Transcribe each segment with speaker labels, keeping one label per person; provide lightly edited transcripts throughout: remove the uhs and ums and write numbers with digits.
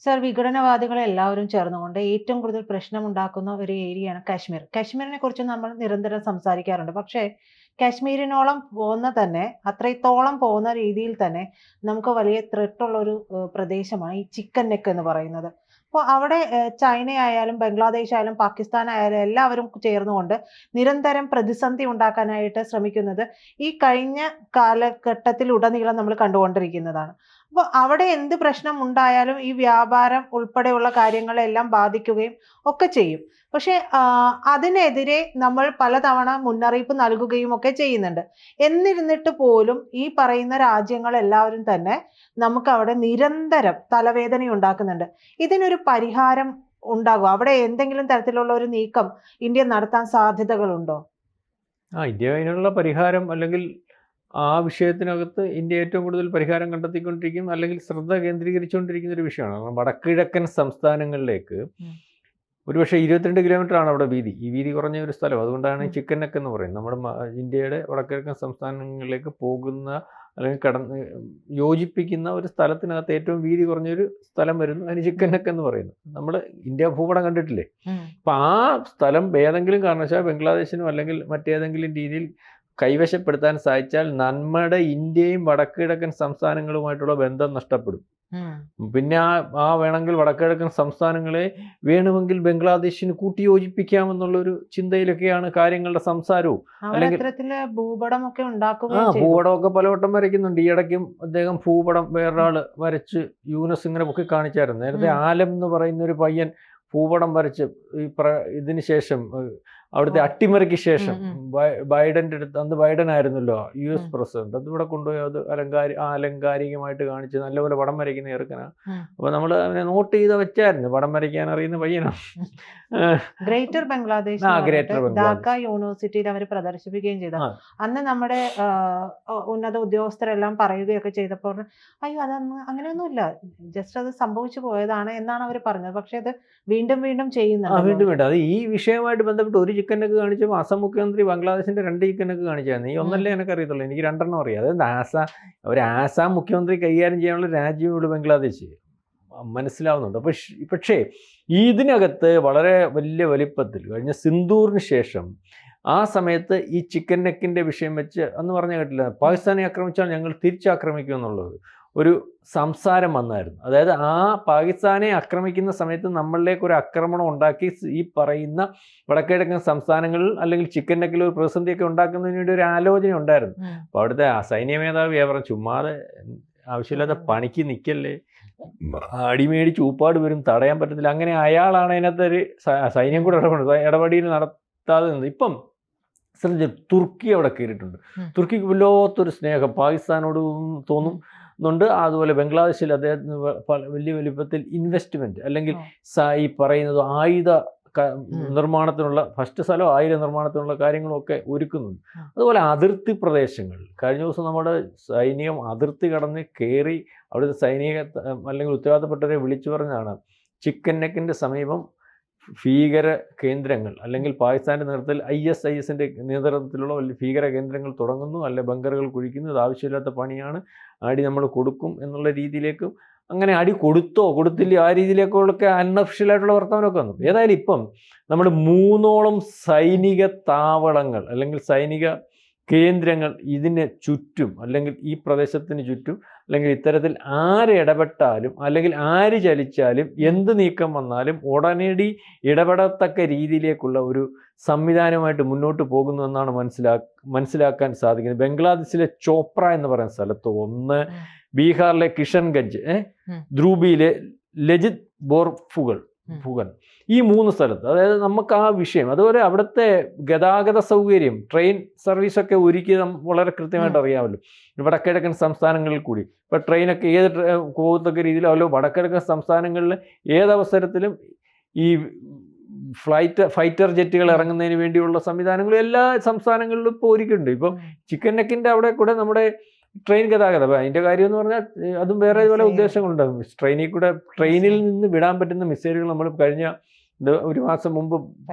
Speaker 1: Sir, വിഘടനവാദികളെ എല്ലാവരും ചേർന്നുകൊണ്ട് ഏറ്റവും കൂടുതൽ പ്രശ്നമുണ്ടാക്കുന്ന ഒരു ഏരിയയാണ് കാശ്മീർ. കാശ്മീരിനെ കുറിച്ച് നമ്മൾ നിരന്തരം സംസാരിക്കാറുണ്ട്. പക്ഷേ കാശ്മീരിനോളം പോകുന്ന തന്നെ അത്രത്തോളം പോകുന്ന രീതിയിൽ തന്നെ നമുക്ക് വലിയ ത്രെട്ടുള്ള ഒരു പ്രദേശമാണ് ഈ ചിക്കൻ നെക്ക് എന്ന് പറയുന്നത്. അപ്പോൾ അവിടെ ചൈനയായാലും ബംഗ്ലാദേശ് ആയാലും പാകിസ്ഥാൻ ആയാലും എല്ലാവരും ചേർന്നുകൊണ്ട് നിരന്തരം പ്രതിസന്ധി ഉണ്ടാക്കാനായിട്ട് ശ്രമിക്കുന്നത് ഈ കഴിഞ്ഞ കാലഘട്ടത്തിലുടനീളം നമ്മൾ കണ്ടുകൊണ്ടിരിക്കുന്നതാണ്. അപ്പോൾ അവിടെ എന്ത് പ്രശ്നം ഉണ്ടായാലും ഈ വ്യാപാരം ഉൾപ്പെടെയുള്ള കാര്യങ്ങളെല്ലാം ബാധിക്കുകയും ഒക്കെ ചെയ്യും. പക്ഷേ അതിനെതിരെ നമ്മൾ പലതവണ മുന്നറിയിപ്പ് നൽകുകയും ഒക്കെ ചെയ്യുന്നുണ്ട്. എന്നിരുന്നിട്ട് പോലും ഈ പറയുന്ന രാജ്യങ്ങളെല്ലാവരും തന്നെ നമുക്ക് അവിടെ നിരന്തരം തലവേദന ഉണ്ടാക്കുന്നുണ്ട്. ഇതിനൊരു പരിഹാരം ഉണ്ടാകുമോ? അവിടെ എന്തെങ്കിലും തരത്തിലുള്ള ഒരു നീക്കം ഇന്ത്യ നടത്താൻ സാധ്യതകളുണ്ടോ?
Speaker 2: ഇന്ത്യ അതിനുള്ള പരിഹാരം അല്ലെങ്കിൽ ആ വിഷയത്തിനകത്ത് ഇന്ത്യ ഏറ്റവും കൂടുതൽ പരിഹാരം കണ്ടെത്തിക്കൊണ്ടിരിക്കും, അല്ലെങ്കിൽ ശ്രദ്ധ കേന്ദ്രീകരിച്ചുകൊണ്ടിരിക്കുന്ന ഒരു വിഷയമാണ്. വടക്കിഴക്കൻ സംസ്ഥാനങ്ങളിലേക്ക് ഒരുപക്ഷെ 22 കിലോമീറ്ററാണ് അവിടെ വീതി. ഈ വീതി കുറഞ്ഞ ഒരു സ്ഥലം. അതുകൊണ്ടാണ് ചിക്കൻ നെക്ക് എന്ന് പറയുന്നത്. നമ്മുടെ ഇന്ത്യയുടെ വടക്കിഴക്കൻ സംസ്ഥാനങ്ങളിലേക്ക് പോകുന്ന അല്ലെങ്കിൽ യോജിപ്പിക്കുന്ന ഒരു സ്ഥലത്തിനകത്ത് ഏറ്റവും വീതി കുറഞ്ഞൊരു സ്ഥലം വരുന്നു. അതിന് ചിക്കൻ നെക്ക് എന്ന് പറയുന്നു. നമ്മൾ ഇന്ത്യ ഭൂപടം കണ്ടിട്ടില്ലേ? അപ്പം ആ സ്ഥലം ഏതെങ്കിലും കാരണവശാൽ ബംഗ്ലാദേശിനോ അല്ലെങ്കിൽ മറ്റേതെങ്കിലും രീതിയിൽ കൈവശപ്പെടുത്താൻ സാധിച്ചാൽ നമ്മുടെ ഇന്ത്യയും വടക്കിഴക്കൻ സംസ്ഥാനങ്ങളുമായിട്ടുള്ള ബന്ധം നഷ്ടപ്പെടും. പിന്നെ വേണമെങ്കിൽ വടക്കിഴക്കൻ സംസ്ഥാനങ്ങളെ വേണമെങ്കിൽ ബംഗ്ലാദേശിന് കൂട്ടിയോജിപ്പിക്കാമെന്നുള്ളൊരു ചിന്തയിലൊക്കെയാണ് കാര്യങ്ങളുടെ സംസാരവും. അല്ലെങ്കിൽ ഭൂപടമൊക്കെ പലവട്ടം വരയ്ക്കുന്നുണ്ട്. ഈ ഇടയ്ക്കും അദ്ദേഹം ഭൂപടം വേറൊരാൾ വരച്ച് യൂനസ് ഇങ്ങനെ പൊക്കി കാണിച്ചായിരുന്നു. നേരത്തെ ആലം എന്ന് പറയുന്ന ഒരു പയ്യൻ ഭൂപടം വരച്ച് ഇതിന് ശേഷം അവിടുത്തെ അട്ടിമറിക്ക് ശേഷം ബൈഡന്റെ അടുത്ത്, അന്ന് ബൈഡൻ ആയിരുന്നല്ലോ US പ്രസിഡന്റ്, അത് ഇവിടെ കൊണ്ടുപോയി അത് അലങ്കാരികമായിട്ട് കാണിച്ച് നല്ലപോലെ പടം വരയ്ക്കുന്ന ചെറുക്കനാ. അപ്പൊ നമ്മൾ അവനെ നോട്ട് ചെയ്ത് വെച്ചായിരുന്നു. പടം വരയ്ക്കാൻ അറിയുന്ന പയ്യനാണ്.
Speaker 1: ഗ്രേറ്റർ ബംഗ്ലാദേശ് ധാക്ക യൂണിവേഴ്സിറ്റിയിൽ അവർ പ്രദർശിപ്പിക്കുകയും ചെയ്തു. അന്ന് നമ്മുടെ ഉന്നത ഉദ്യോഗസ്ഥരെല്ലാം പറയുകയൊക്കെ ചെയ്തപ്പോൾ അയ്യോ അതൊന്നും അങ്ങനെയൊന്നുമില്ല, ജസ്റ്റ് അത് സംഭവിച്ചു പോയതാണ് എന്നാണ് അവർ പറഞ്ഞത്. പക്ഷെ അത് വീണ്ടും വീണ്ടും ചെയ്യുന്നുണ്ട്.
Speaker 2: അത് ഈ വിഷയമായിട്ട് ബന്ധപ്പെട്ട് ഒരു ചിക്കൻ നെക്ക് കാണിച്ചപ്പോൾ അസം മുഖ്യമന്ത്രി ബംഗ്ലാദേശിന്റെ 2 ചിക്കൻ നെക്ക് കാണിച്ചായിരുന്നു. ഈ ഒന്നല്ലേ എനിക്ക് അറിയത്തുള്ളൂ, എനിക്ക് 2 അറിയാം. അതായത് ആസാം മുഖ്യമന്ത്രി കൈകാര്യം ചെയ്യാനുള്ള രാജ്യം ഇവിടെ ബംഗ്ലാദേശ് മനസ്സിലാവുന്നുണ്ട്. പക്ഷേ ഇതിനകത്ത് വളരെ വലിയ വലിപ്പത്തിൽ കഴിഞ്ഞ സിന്ദൂറിന് ശേഷം ആ സമയത്ത് ഈ ചിക്കൻ നെക്കിന്റെ വിഷയം വെച്ച് അന്ന് പറഞ്ഞ കേട്ടില്ല, പാകിസ്ഥാനെ ആക്രമിച്ചാൽ ഞങ്ങൾ തിരിച്ചാക്രമിക്കും എന്നുള്ളത് ഒരു സംസാരം വന്നായിരുന്നു. അതായത് ആ പാകിസ്ഥാനെ ആക്രമിക്കുന്ന സമയത്ത് നമ്മളിലേക്ക് ഒരു ആക്രമണം ഉണ്ടാക്കി ഈ പറയുന്ന വടക്കിഴക്കൻ സംസ്ഥാനങ്ങളിൽ അല്ലെങ്കിൽ ചിക്കൻ നെക്കിൽ ഒരു പ്രതിസന്ധിയൊക്കെ ഉണ്ടാക്കുന്നതിന് വേണ്ടി ഒരു ആലോചന ഉണ്ടായിരുന്നു. അപ്പോൾ അവിടുത്തെ സൈന്യ മേധാവി പറഞ്ഞു, ചുമ്മാതെ ആവശ്യമില്ലാത്ത പണിക്ക് നിൽക്കല്ലേ, അടിമേടിച്ച് ഊപ്പാട് വരും, തടയാൻ പറ്റത്തില്ല. അങ്ങനെ അയാളാണ് അതിനകത്ത് ഒരു സൈന്യം കൂടെ ഇടപെടൽ നടത്താതെ നിന്നത്. ഇപ്പം തുർക്കി അവിടെ കയറിയിട്ടുണ്ട്. തുർക്കിക്ക് വല്ലാത്തൊരു സ്നേഹം പാകിസ്ഥാനോട് തോന്നുന്നുണ്ട്. അതുപോലെ ബംഗ്ലാദേശിൽ അദ്ദേഹത്തിന് വലിയ വലിപ്പത്തിൽ ഇൻവെസ്റ്റ്മെന്റ് അല്ലെങ്കിൽ ഈ പറയുന്നത് ആയുധ നിർമ്മാണത്തിനുള്ള ഫസ്റ്റ് സ്ഥലം ആയുധ നിർമ്മാണത്തിനുള്ള കാര്യങ്ങളൊക്കെ ഒരുക്കുന്നുണ്ട്. അതുപോലെ അതിർത്തി പ്രദേശങ്ങൾ കഴിഞ്ഞ ദിവസം നമ്മുടെ സൈന്യം അതിർത്തി കടന്ന് കയറി അവിടുത്തെ സൈനിക അല്ലെങ്കിൽ ഉത്തരവാദിത്തപ്പെട്ടവരെ വിളിച്ചു പറഞ്ഞാണ് ചിക്കൻ നെക്കിന്റെ സമീപം ഭീകര കേന്ദ്രങ്ങൾ അല്ലെങ്കിൽ പാകിസ്ഥാന്റെ നേതൃത്വത്തിൽ ISISന്റെ നേതൃത്വത്തിലുള്ള വലിയ ഭീകര കേന്ദ്രങ്ങൾ തുടങ്ങുന്നു, അല്ലെ ബങ്കറുകൾ കുഴിക്കുന്നു, ഇത് ആവശ്യമില്ലാത്ത പണിയാണ്, അടി നമ്മൾ കൊടുക്കും എന്നുള്ള രീതിയിലേക്കും, അങ്ങനെ അടി കൊടുത്തില്ല ആ രീതിയിലേക്കൊക്കെ അൺഒഫീഷ്യലായിട്ടുള്ള വർത്തമാനമൊക്കെ വന്നു. ഏതായാലും ഇപ്പം നമ്മൾ 3ഓളം സൈനിക താവളങ്ങൾ അല്ലെങ്കിൽ സൈനിക കേന്ദ്രങ്ങൾ ഇതിന് ചുറ്റും അല്ലെങ്കിൽ ഈ പ്രദേശത്തിന് ചുറ്റും അല്ലെങ്കിൽ ഇത്തരത്തിൽ ആര് ഇടപെട്ടാലും അല്ലെങ്കിൽ ആര് ചലിച്ചാലും എന്ത് നീക്കം വന്നാലും ഉടനടി ഇടപെടത്തക്ക രീതിയിലേക്കുള്ള ഒരു സംവിധാനമായിട്ട് മുന്നോട്ട് പോകുന്നു എന്നാണ് മനസ്സിലാക്കാൻ സാധിക്കുന്നത്. ബംഗ്ലാദേശിലെ ചോപ്ര എന്ന് പറയുന്ന സ്ഥലത്ത് ഒന്ന്, ബീഹാറിലെ കിഷൻഗഞ്ച്, ധ്രൂബിയിലെ ലജിത് ഫുഗൻ, ഈ 3 സ്ഥലത്ത് അതായത് നമുക്ക് ആ വിഷയം, അതുപോലെ അവിടുത്തെ ഗതാഗത സൗകര്യം, ട്രെയിൻ സർവീസൊക്കെ ഒരുക്കി വളരെ കൃത്യമായിട്ട് അറിയാമല്ലോ. വടക്കിഴക്കൻ സംസ്ഥാനങ്ങളിൽ കൂടി ഇപ്പോൾ ട്രെയിനൊക്കെ ഏത് പോകത്തക്ക രീതിയിലോ അല്ലോ വടക്കിഴക്കൻ സംസ്ഥാനങ്ങളിൽ ഏതവസരത്തിലും ഈ ഫൈറ്റർ ജെറ്റുകൾ ഇറങ്ങുന്നതിന് വേണ്ടിയുള്ള സംവിധാനങ്ങളും എല്ലാ സംസ്ഥാനങ്ങളിലും ഇപ്പോൾ ഒരുക്കിയിട്ടുണ്ട്. ഇപ്പം ചിക്കൻ നെക്കിൻ്റെ അവിടെ കൂടെ നമ്മുടെ ട്രെയിൻ ഗതാഗതം, അതിൻ്റെ കാര്യം എന്ന് പറഞ്ഞാൽ അതും വേറെ പല ഉദ്ദേശങ്ങളുണ്ടാകും. ട്രെയിനിൽ നിന്ന് വിടാൻ പറ്റുന്ന മിസൈലുകൾ നമ്മൾ കഴിഞ്ഞ 1 മാസം മുമ്പ്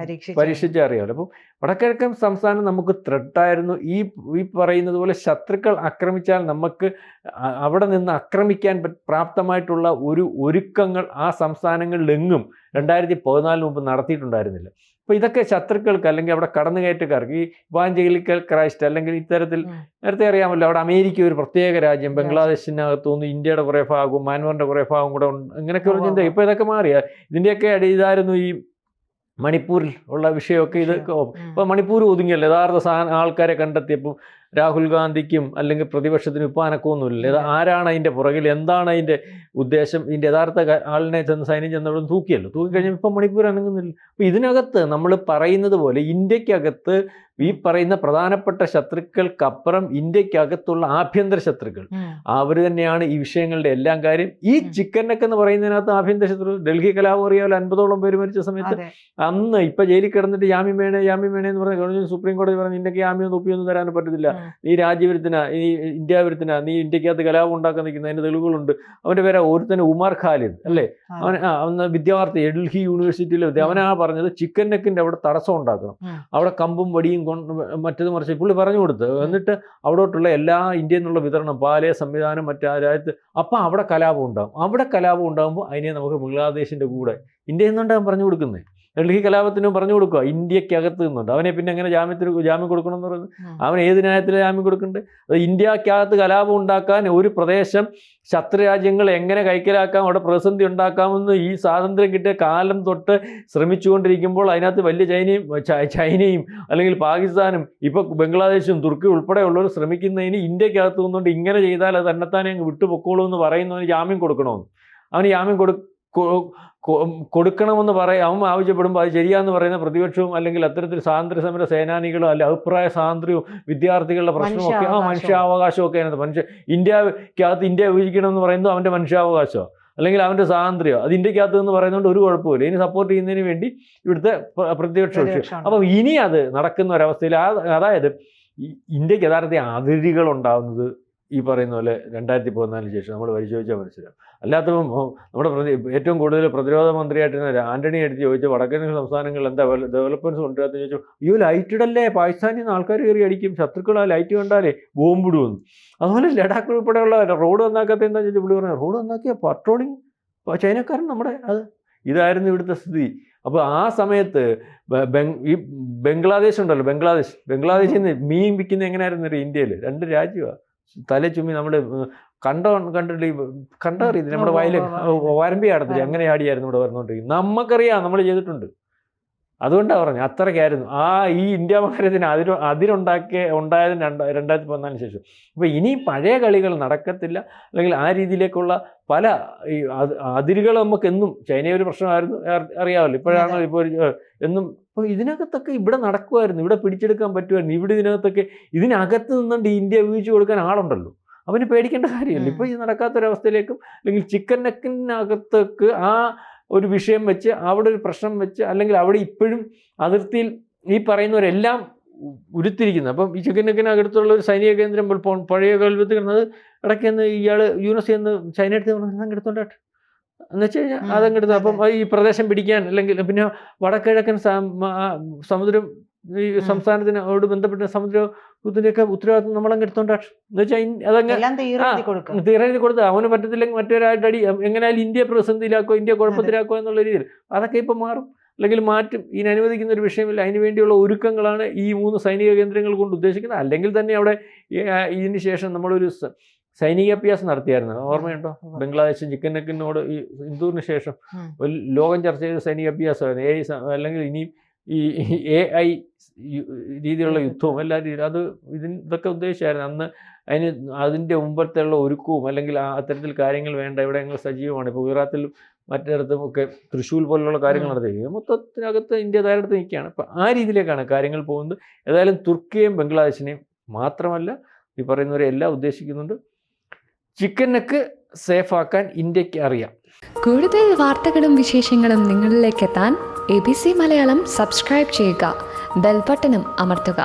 Speaker 2: പരീക്ഷിച്ച് അറിയാമല്ലോ. അപ്പോൾ വടക്കിഴക്കൻ സംസ്ഥാനം നമുക്ക് ത്രെട്ടായിരുന്നു. ഈ പറയുന്നത് പോലെ ശത്രുക്കൾ ആക്രമിച്ചാൽ നമുക്ക് അവിടെ നിന്ന് ആക്രമിക്കാൻ പ്രാപ്തമായിട്ടുള്ള ഒരുക്കങ്ങൾ ആ സംസ്ഥാനങ്ങളിലെങ്ങും 2014 മുമ്പ് നടത്തിയിട്ടുണ്ടായിരുന്നില്ല. അപ്പോൾ ഇതൊക്കെ ശത്രുക്കൾക്ക് അല്ലെങ്കിൽ അവിടെ കടന്നുകയറ്റക്കാർക്ക്, ഈ ഇവാഞ്ചലിക്കൽ ക്രൈസ്റ്റ് അല്ലെങ്കിൽ ഇത്തരത്തിൽ നേരത്തെ അറിയാമല്ലോ, അവിടെ അമേരിക്ക ഒരു പ്രത്യേക രാജ്യം, ബംഗ്ലാദേശിനകത്തുനിന്ന് ഇന്ത്യയുടെ കുറേ ഭാഗവും മ്യാൻമറിൻ്റെ കുറേ ഭാഗവും കൂടെ ഇങ്ങനെയൊക്കെ ഒരു ചിന്ത. ഇപ്പോൾ ഇതൊക്കെ മാറിയ ഇതിൻ്റെയൊക്കെ ഇതായിരുന്നു ഈ മണിപ്പൂരിൽ ഉള്ള വിഷയമൊക്കെ. ഇത് ഇപ്പോൾ മണിപ്പൂർ ഒതുങ്ങിയല്ലോ, യഥാർത്ഥ ആൾക്കാരെ കണ്ടെത്തിയപ്പോൾ രാഹുൽ ഗാന്ധിക്കും അല്ലെങ്കിൽ പ്രതിപക്ഷത്തിനും ഇപ്പോൾ അനക്കമൊന്നുമില്ല. ആരാണ് അതിൻ്റെ പുറകിൽ, എന്താണ് അതിൻ്റെ ഉദ്ദേശം, ഇതിൻ്റെ യഥാർത്ഥ ആളിനെ സൈന്യം ചെന്നവിടെ തൂക്കിയല്ലോ, തൂക്കിക്കഴിഞ്ഞാൽ ഇപ്പം മണിപ്പൂർ അനങ്ങുന്നില്ല. അപ്പോൾ ഇതിനകത്ത് നമ്മൾ പറയുന്നത് പോലെ ഇന്ത്യക്കകത്ത് ഈ പറയുന്ന പ്രധാനപ്പെട്ട ശത്രുക്കൾക്കപ്പുറം ഇന്ത്യക്കകത്തുള്ള ആഭ്യന്തര ശത്രുക്കൾ അവർ തന്നെയാണ് ഈ വിഷയങ്ങളുടെ എല്ലാം കാര്യം. ഈ ചിക്കൻ നെക്ക് എന്ന് പറയുന്നതിനകത്ത് ആഭ്യന്തര ശത്രു, ഡൽഹി കലാപം അറിയാമല്ലോ, 50ഓളം പേര് മരിച്ച സമയത്ത് അന്ന് ഇപ്പം ജയിലിൽ കിടന്നിട്ട് ജാമ്യം വേണേ എന്ന് പറഞ്ഞ സുപ്രീം കോടതി പറഞ്ഞു ഇന്ത്യക്ക് ജാമ്യം തൊപ്പിയൊന്നും തരാനും പറ്റത്തില്ല, നീ രാജ്യവിരുദ്ധന, നീ ഇന്ത്യ വിരുദ്ധന, നീ ഇന്ത്യക്കകത്ത് കലാപം ഉണ്ടാക്കാൻ നിൽക്കുന്ന അതിൻ്റെ തെളിവുകളുണ്ട്. അവൻ്റെ പേര് ഒരുത്തന്നെ ഉമർ ഖാലിദ് അല്ലേ, അവൻ വിദ്യാർത്ഥി, ഡൽഹി യൂണിവേഴ്സിറ്റിയിലെ അവനാ പറഞ്ഞത് ചിക്കൻ നെക്കിൻ്റെ അവിടെ തടസ്സം ഉണ്ടാക്കണം, അവിടെ കമ്പും വടിയും മറ്റേത് മറിച്ച് പുള്ളി പറഞ്ഞു കൊടുത്ത്. എന്നിട്ട് അവിടോട്ടുള്ള എല്ലാ ഇന്ത്യയിൽ നിന്നുള്ള വിതരണം, പാലേ സംവിധാനം മറ്റേ രാജ്യത്ത്, അപ്പം അവിടെ കലാപം ഉണ്ടാകും. അവിടെ കലാപം ഉണ്ടാകുമ്പോൾ അതിനെ നമുക്ക് ബംഗ്ലാദേശിൻ്റെ കൂടെ ഇന്ത്യയിൽ നിന്നുണ്ടാകും പറഞ്ഞു കൊടുക്കുന്നത്. ഡൽഹി കലാപത്തിനും പറഞ്ഞു കൊടുക്കുക ഇന്ത്യക്കകത്ത് നിന്നുണ്ട്. അവനെ പിന്നെ എങ്ങനെ ജാമ്യം കൊടുക്കണം എന്ന് പറയുന്നത്? അവൻ ഏത് ന്യായത്തിൽ ജാമ്യം കൊടുക്കുന്നുണ്ട്? അത് ഇന്ത്യക്കകത്ത് കലാപം ഉണ്ടാക്കാൻ ഒരു പ്രദേശം ശത്രുരാജ്യങ്ങൾ എങ്ങനെ കൈക്കലാക്കാം, അവിടെ പ്രതിസന്ധി ഉണ്ടാക്കാമെന്ന് ഈ സ്വാതന്ത്ര്യം കിട്ടിയ കാലം തൊട്ട് ശ്രമിച്ചുകൊണ്ടിരിക്കുമ്പോൾ അതിനകത്ത് വലിയ ചൈനയും അല്ലെങ്കിൽ പാകിസ്ഥാനും ഇപ്പോൾ ബംഗ്ലാദേശും തുർക്കി ഉൾപ്പെടെയുള്ളവർ ശ്രമിക്കുന്നതിന് ഇന്ത്യക്കകത്ത് നിന്നുകൊണ്ട് ഇങ്ങനെ ചെയ്താൽ അത് തന്നെത്താനെ അങ്ങ് വിട്ടുപൊക്കോളൂ എന്ന് പറയുന്നവന് ജാമ്യം കൊടുക്കണമെന്ന്. അവന് ജാമ്യം കൊടുക്കണമെന്ന് അവൻ ആവശ്യപ്പെടുമ്പോൾ അത് ശരിയാന്ന് പറയുന്ന പ്രതിപക്ഷവും അല്ലെങ്കിൽ അത്തരത്തിൽ സ്വാതന്ത്ര്യ സമര സേനാനികളും അല്ല അഭിപ്രായ സ്വാതന്ത്ര്യവും വിദ്യാർത്ഥികളുടെ പ്രശ്നമൊക്കെ മനുഷ്യാവകാശമൊക്കെ അതിനകത്ത് ഇന്ത്യക്കകത്ത് ഇന്ത്യ വിഭജിക്കണമെന്ന് പറയുന്നത് അവൻ്റെ മനുഷ്യാവകാശമോ അല്ലെങ്കിൽ അവൻ്റെ സ്വാതന്ത്ര്യമോ അത് ഇന്ത്യക്കകത്ത് എന്ന് പറയുന്നതുകൊണ്ട് ഒരു കുഴപ്പമില്ല. ഇനി സപ്പോർട്ട് ചെയ്യുന്നതിന് വേണ്ടി ഇവിടുത്തെ പ്രതിപക്ഷ വിഷയം. അപ്പം ഇനി അത് നടക്കുന്ന ഒരവസ്ഥയിൽ അതായത് ഇന്ത്യക്ക് യഥാർത്ഥത്തിൽ അതിരുകൾ ഉണ്ടാകുന്നത് ഈ പറയുന്ന പോലെ 2014 ശേഷം നമ്മൾ പരിശോധിച്ചാൽ മനസ്സിലാവും. അല്ലാത്തപ്പം നമ്മുടെ ഏറ്റവും കൂടുതൽ പ്രതിരോധ മന്ത്രിയായിട്ടിരുന്ന ആന്റണി എടുത്ത് ചോദിച്ചു വടക്കൻ സംസ്ഥാനങ്ങളിൽ എന്താ ഡെവലപ്മെൻറ്റ്സ് കൊണ്ടുവരാമെന്ന് ചോദിച്ചു. അയ്യോ ലൈറ്റിടല്ലേ, പാകിസ്ഥാനിൽ നിന്ന് ആൾക്കാർ കയറി അടിക്കും, ശത്രുക്കൾ ആ ലൈറ്റ് കണ്ടാലേ ബോംബിടുമെന്ന്. അതുപോലെ ലഡാക്ക് ഉൾപ്പെടെയുള്ള റോഡ് നന്നാക്കാത്ത എന്താ ചോദിച്ചാൽ പുള്ളി പറഞ്ഞു റോഡ് നന്നാക്കിയ പട്രോളിങ് ചൈനക്കാരൻ നമ്മുടെ ഇതായിരുന്നു ഇവിടുത്തെ സ്ഥിതി. അപ്പോൾ ആ സമയത്ത് ഈ ബംഗ്ലാദേശ് ഉണ്ടല്ലോ, ബംഗ്ലാദേശിൽ നിന്ന് മീൻ വിൽക്കുന്നത് എങ്ങനെയായിരുന്നു ഇന്ത്യയിൽ? 2 രാജ്യമാണ് തല ചുമ്മി നമ്മൾ കണ്ടറിയത് നമ്മുടെ വയലിൽ വരമ്പി ആടത്തില്ല, അങ്ങനെ ആടിയായിരുന്നു ഇവിടെ വന്നുകൊണ്ടിരിക്കുന്നത്. നമുക്കറിയാം, നമ്മൾ ചെയ്തിട്ടുണ്ട്. അതുകൊണ്ടാണ് പറഞ്ഞു അത്രയ്ക്കായിരുന്നു ഈ ഇന്ത്യ മഹാരാജ്യത്തിന് ഉണ്ടായതിന് 2014 ശേഷം. അപ്പോൾ ഇനി പഴയ കളികൾ നടക്കത്തില്ല, അല്ലെങ്കിൽ ആ രീതിയിലേക്കുള്ള പല ഈ അതിരുകൾ നമുക്ക് എന്നും ചൈന ഒരു പ്രശ്നമായിരുന്നു അറിയാമല്ലോ, ഇപ്പോഴാണ് ഇപ്പോൾ എന്നും. അപ്പോൾ ഇതിനകത്തൊക്കെ ഇവിടെ നടക്കുമായിരുന്നു, ഇവിടെ പിടിച്ചെടുക്കാൻ പറ്റുമായിരുന്നു. ഇവിടെ ഇതിനകത്ത് നിന്നുകൊണ്ട് ഇന്ത്യ വീഴ്ച കൊടുക്കാൻ ആളുണ്ടല്ലോ, അവന് പേടിക്കേണ്ട കാര്യമില്ല. ഇപ്പോൾ ഇത് നടക്കാത്തൊരവസ്ഥയിലേക്കും അല്ലെങ്കിൽ ചിക്കൻ നെക്കിനകത്തേക്ക് ആ ഒരു വിഷയം വെച്ച് അവിടെ ഒരു പ്രശ്നം വെച്ച് അല്ലെങ്കിൽ അവിടെ ഇപ്പോഴും അതിർത്തിയിൽ ഈ പറയുന്നവരെല്ലാം ഉരുത്തിരിക്കുന്നത്. അപ്പം ഈ ചിക്കൻ നെക്കിനകത്തുള്ള ഒരു സൈനിക കേന്ദ്രം പഴയ കാലത്ത് കിടന്നത് ഇടയ്ക്കെന്ന് ഇയാൾ യൂണിവേഴ്സിറ്റി എന്ന് ചൈന എടുത്ത് എടുത്തോണ്ടാട്ട് എന്ന് വെച്ച് കഴിഞ്ഞാൽ അതങ്ങെടുത്ത്. അപ്പം ഈ പ്രദേശം പിടിക്കാൻ അല്ലെങ്കിൽ പിന്നെ വടക്കിഴക്കൻ സമുദ്രം ഈ സംസ്ഥാനത്തിനോട് ബന്ധപ്പെട്ട സമുദ്രത്തിൻ്റെയൊക്കെ ഉത്തരവാദിത്വം നമ്മളങ്ങ് എടുത്തോണ്ടാട്ട് എന്ന് വെച്ചാൽ അതങ്ങ് തീരെഴുതി കൊടുത്ത് അവന് പറ്റത്തില്ലെങ്കിൽ മറ്റൊരാളുടെ അടി എങ്ങനെയായാലും ഇന്ത്യ പ്രതിസന്ധിയിലാക്കോ, ഇന്ത്യ കുഴപ്പത്തിലാക്കോ എന്നുള്ള രീതിയിൽ അതൊക്കെ ഇപ്പം മാറും അല്ലെങ്കിൽ മാറ്റും. ഇതിന് അനുവദിക്കുന്ന ഒരു വിഷയമില്ല. അതിന് വേണ്ടിയുള്ള ഒരുക്കങ്ങളാണ് ഈ 3 സൈനിക കേന്ദ്രങ്ങൾ കൊണ്ട് ഉദ്ദേശിക്കുന്നത്. അല്ലെങ്കിൽ തന്നെ അവിടെ ഇതിന് ശേഷം നമ്മളൊരു സൈനിക അഭ്യാസം നടത്തിയായിരുന്നു, ഓർമ്മയുണ്ടോ? ബംഗ്ലാദേശ് ചിക്കൻ നെക്കിനോട് ഈ ഇന്ദൂറിന് ശേഷം ലോകം ചർച്ച ചെയ്ത സൈനിക അഭ്യാസമായിരുന്നു. അല്ലെങ്കിൽ ഇനി ഈ AI രീതിയിലുള്ള യുദ്ധവും എല്ലാ രീതിയിലും അത് ഇതൊക്കെ ഉദ്ദേശിച്ചായിരുന്നു. അന്ന് അതിൻ്റെ മുമ്പത്തുള്ള ഒരുക്കവും അല്ലെങ്കിൽ അത്തരത്തിൽ കാര്യങ്ങൾ വേണ്ട ഇവിടെ ഞങ്ങൾ സജീവമാണ്. ഇപ്പോൾ ഗുജറാത്തിലും മറ്റിടത്തും ഒക്കെ തൃശ്ശൂർ പോലുള്ള കാര്യങ്ങൾ നടത്തി മൊത്തത്തിനകത്ത് ഇന്ത്യ തയ്യാറെടുത്ത് നിൽക്കുകയാണ്. അപ്പോൾ ആ രീതിയിലേക്കാണ് കാര്യങ്ങൾ പോകുന്നത്. ഏതായാലും തുർക്കിയെയും ബംഗ്ലാദേശിനെയും മാത്രമല്ല ഈ പറയുന്നവരെ എല്ലാം ഉദ്ദേശിക്കുന്നുണ്ട്. ചിക്കൻ നെക്ക് സേഫാക്കാൻ ഇന്ത്യക്ക് അറിയാം.
Speaker 3: കൂടുതൽ വാർത്തകളും വിശേഷങ്ങളും നിങ്ങളിലേക്ക് എത്താൻ ABC മലയാളം സബ്സ്ക്രൈബ് ചെയ്യുക, ബെൽ ബട്ടണും അമർത്തുക.